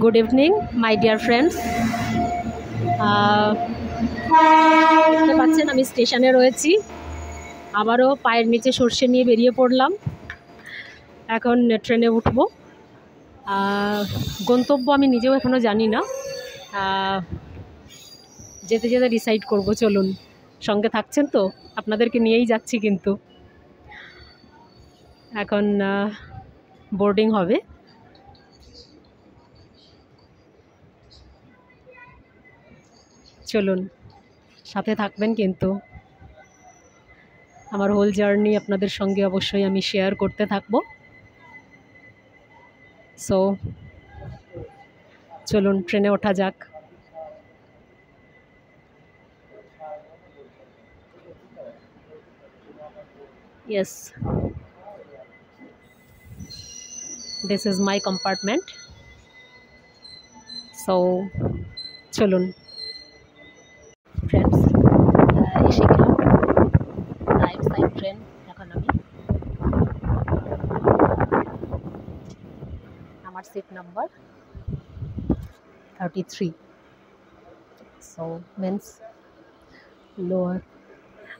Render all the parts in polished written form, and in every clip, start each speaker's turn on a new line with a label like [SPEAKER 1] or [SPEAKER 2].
[SPEAKER 1] Good evening my dear friends. দেখতে পাচ্ছেন আমি স্টেশনে রয়েছি, আবারও পায়ের নিচে সর্ষে নিয়ে বেরিয়ে পড়লাম। এখন ট্রেনে উঠব। গন্তব্য আমি নিজেও এখনও জানি না, যেতে যেতে ডিসাইড করব। চলুন, সঙ্গে থাকছেন তো? আপনাদেরকে নিয়েই যাচ্ছি। কিন্তু এখন বোর্ডিং হবে। চলুন, সাথে থাকবেন কিন্তু। আমার হোল জার্নি আপনাদের সঙ্গে অবশ্যই আমি শেয়ার করতে থাকব। সো চলুন, ট্রেনে ওঠা যাক। Yes, this is my compartment. So চলুন ফ্রেন্ডস, এসে গেলাম টাইম সাইড ট্রেন। এখন আমার seat number 33। So means lower.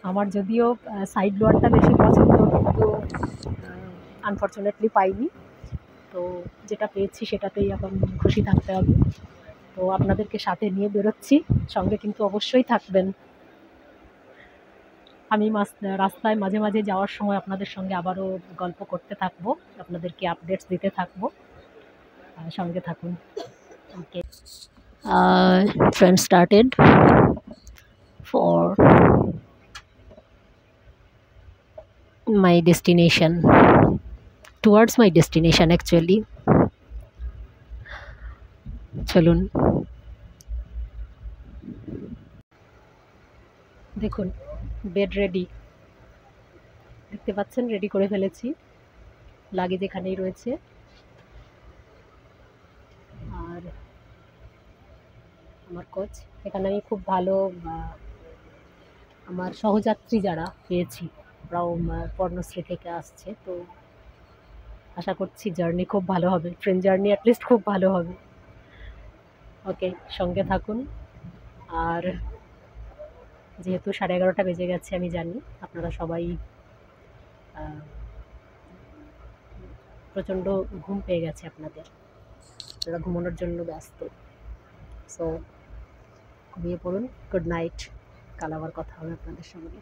[SPEAKER 1] আমার যদিও সাইড লোয়ারটা বেশি পছন্দ, কিন্তু আনফর্চুনেটলি পাইনি। তো যেটা পেয়েছি সেটাতেই এখন খুশি থাকতে হবে। তো আপনাদেরকে সাথে নিয়ে বেরোচ্ছি, সঙ্গে কিন্তু অবশ্যই থাকবেন। আমি রাস্তায় মাঝে মাঝে যাওয়ার সময় আপনাদের সঙ্গে আবারও গল্প করতে থাকবো, আপনাদেরকে আপডেটস দিতে থাকবো। সঙ্গে থাকুন। Okay, train started for my destination, towards my destination actually. চলুন, দেখুন বেড রেডি, দেখতে পাচ্ছেন, রেডি করে ফেলেছি। লাগেজ এখানেই রয়েছে। আর আমার কোচ এখানে আমি খুব ভালো আমার সহযাত্রী যারা পেয়েছি, ওরাও পর্ণশ্রী থেকে আসছে। তো আশা করছি জার্নি খুব ভালো হবে, ট্রেন জার্নি অ্যাটলিস্ট খুব ভালো হবে। ওকে, সঙ্গে থাকুন। আর যেহেতু 11:30 বেজে গেছে, আমি জানি আপনারা সবাই প্রচণ্ড ঘুম পেয়ে গেছে আপনাদের, আপনারা ঘুমানোর জন্য ব্যস্ত। সো ঘুমিয়ে পড়ুন। Good night. কাল আবার কথা হবে আপনাদের সঙ্গে।